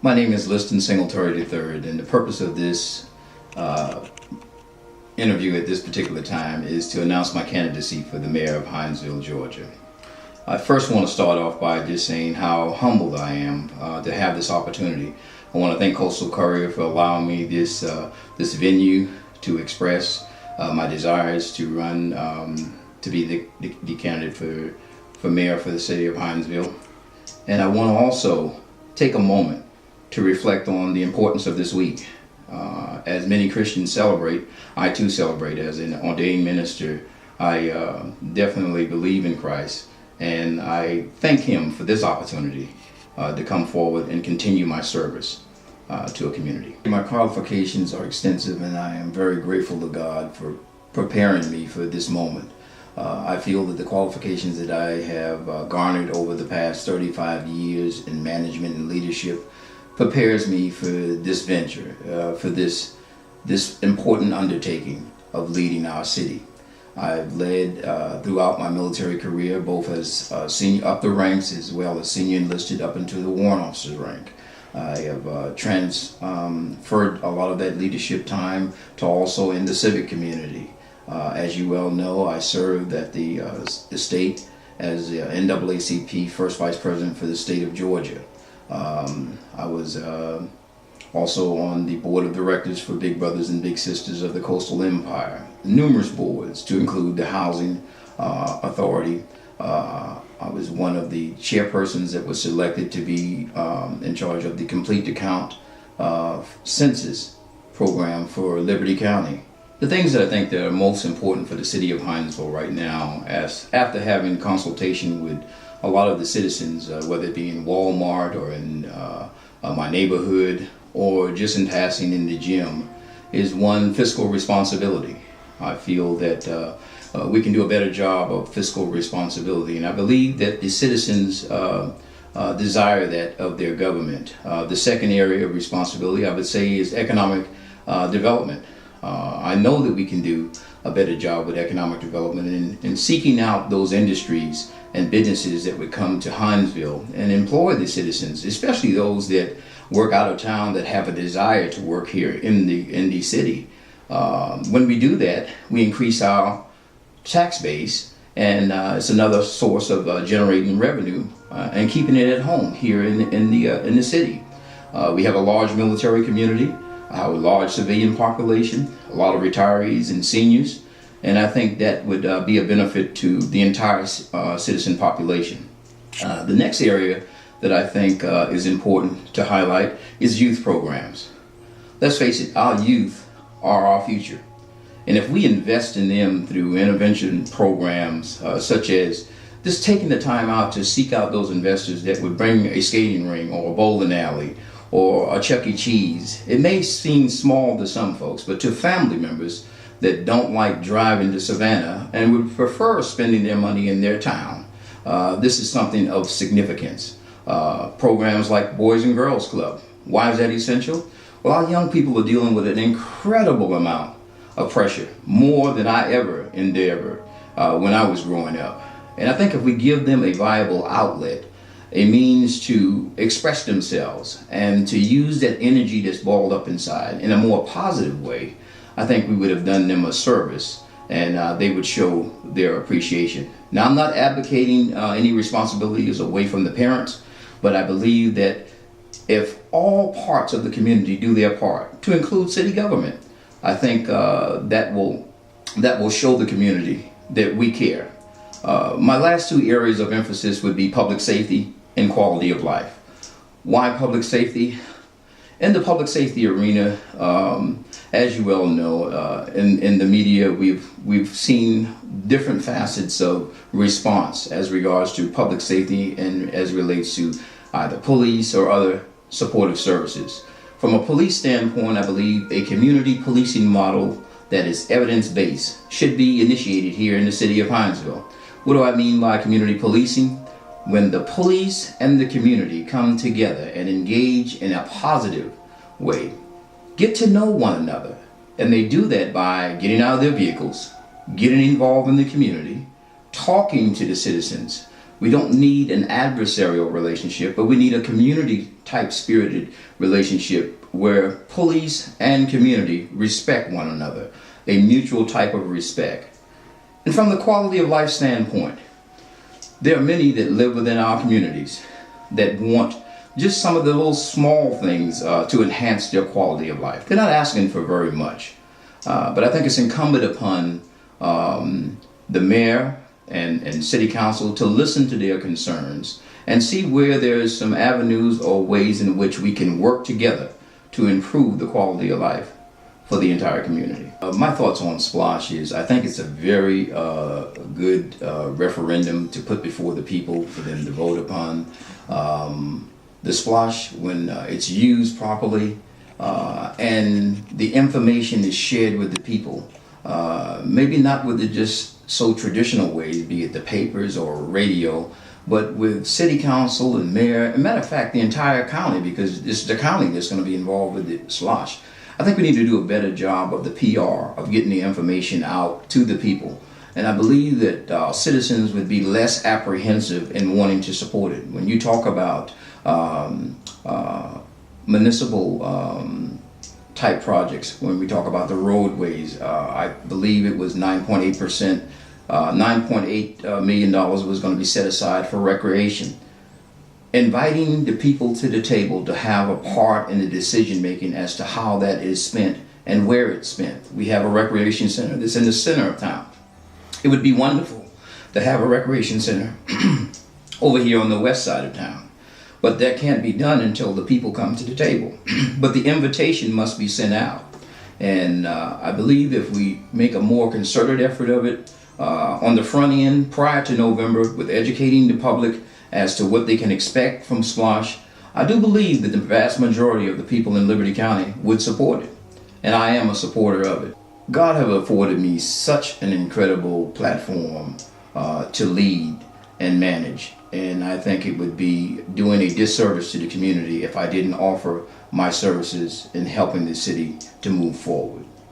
My name is Liston Singletary III, and the purpose of this interview at this particular time is to announce my candidacy for the mayor of Hinesville, Georgia. I first want to start off by just saying how humbled I am to have this opportunity. I want to thank Coastal Courier for allowing me this venue to express my desires to run to be the candidate for mayor for the city of Hinesville. And I want to also take a moment to reflect on the importance of this week. As many Christians celebrate, I too celebrate. As an ordained minister, I definitely believe in Christ, and I thank Him for this opportunity to come forward and continue my service to a community. My qualifications are extensive, and I am very grateful to God for preparing me for this moment. I feel that the qualifications that I have garnered over the past 35 years in management and leadership prepares me for this venture, for this important undertaking of leading our city. I've led throughout my military career, both as senior upper ranks as well as senior enlisted up into the warrant officer's rank. I have transferred a lot of that leadership time to also in the civic community. As you well know, I served at the state as the NAACP first vice president for the state of Georgia. I was also on the board of directors for Big Brothers and Big Sisters of the Coastal Empire, numerous boards to include the Housing Authority. I was one of the chairpersons that was selected to be in charge of the Complete to Count census program for Liberty County. The things that I think that are most important for the city of Hinesville right now, after having consultation with a lot of the citizens, whether it be in Walmart or in my neighborhood or just in passing in the gym, is one, fiscal responsibility. I feel that we can do a better job of fiscal responsibility, and I believe that the citizens desire that of their government. The second area of responsibility, I would say, is economic development. I know that we can do a better job with economic development and seeking out those industries and businesses that would come to Hinesville and employ the citizens, especially those that work out of town that have a desire to work here in the city. When we do that, we increase our tax base, and it's another source of generating revenue and keeping it at home here in the city. We have a large military community, a large civilian population, a lot of retirees and seniors, and I think that would be a benefit to the entire citizen population. The next area that I think is important to highlight is youth programs. Let's face it, our youth are our future. And if we invest in them through intervention programs such as just taking the time out to seek out those investors that would bring a skating ring or a bowling alley or a Chuck E. Cheese. It may seem small to some folks, but to family members that don't like driving to Savannah and would prefer spending their money in their town, this is something of significance. Programs like Boys and Girls Club. Why is that essential? Well, our young people are dealing with an incredible amount of pressure, more than I ever endeavored when I was growing up. And I think if we give them a viable outlet, a means to express themselves and to use that energy that's balled up inside in a more positive way, I think we would have done them a service, and they would show their appreciation. Now, I'm not advocating any responsibilities away from the parents, but I believe that if all parts of the community do their part, to include city government, I think that will show the community that we care. My last two areas of emphasis would be public safety and quality of life. Why public safety? In the public safety arena, as you well know, in the media, we've seen different facets of response as regards to public safety and as relates to either police or other supportive services. From a police standpoint, I believe a community policing model that is evidence-based should be initiated here in the city of Hinesville. What do I mean by community policing? When the police and the community come together and engage in a positive way, get to know one another, and they do that by getting out of their vehicles, getting involved in the community, talking to the citizens, We don't need an adversarial relationship, but we need a community-type spirited relationship where police and community respect one another, a mutual type of respect. And from the quality of life standpoint, there are many that live within our communities that want just some of the little small things to enhance their quality of life. They're not asking for very much, but I think it's incumbent upon the mayor and city council to listen to their concerns and see where there's some avenues or ways in which we can work together to improve the quality of life for the entire community. My thoughts on SPLOSH is I think it's a very good referendum to put before the people for them to vote upon. The SPLOSH, when it's used properly and the information is shared with the people, maybe not with the just so traditional ways, be it the papers or radio, but with city council and mayor, and matter of fact, the entire county, because it's the county that's going to be involved with the SPLOSH. I think we need to do a better job of the PR, of getting the information out to the people. And I believe that citizens would be less apprehensive in wanting to support it. When you talk about municipal type projects, when we talk about the roadways, I believe it was 9.8%, $9.8 million was going to be set aside for recreation. Inviting the people to the table to have a part in the decision making as to how that is spent and where it's spent. We have a recreation center that's in the center of town. It would be wonderful to have a recreation center over here on the west side of town. But that can't be done until the people come to the table. But the invitation must be sent out. And I believe if we make a more concerted effort of it on the front end prior to November with educating the public as to what they can expect from SPLOSH, I do believe that the vast majority of the people in Liberty County would support it. And I am a supporter of it. God have afforded me such an incredible platform to lead and manage. And I think it would be doing a disservice to the community if I didn't offer my services in helping the city to move forward.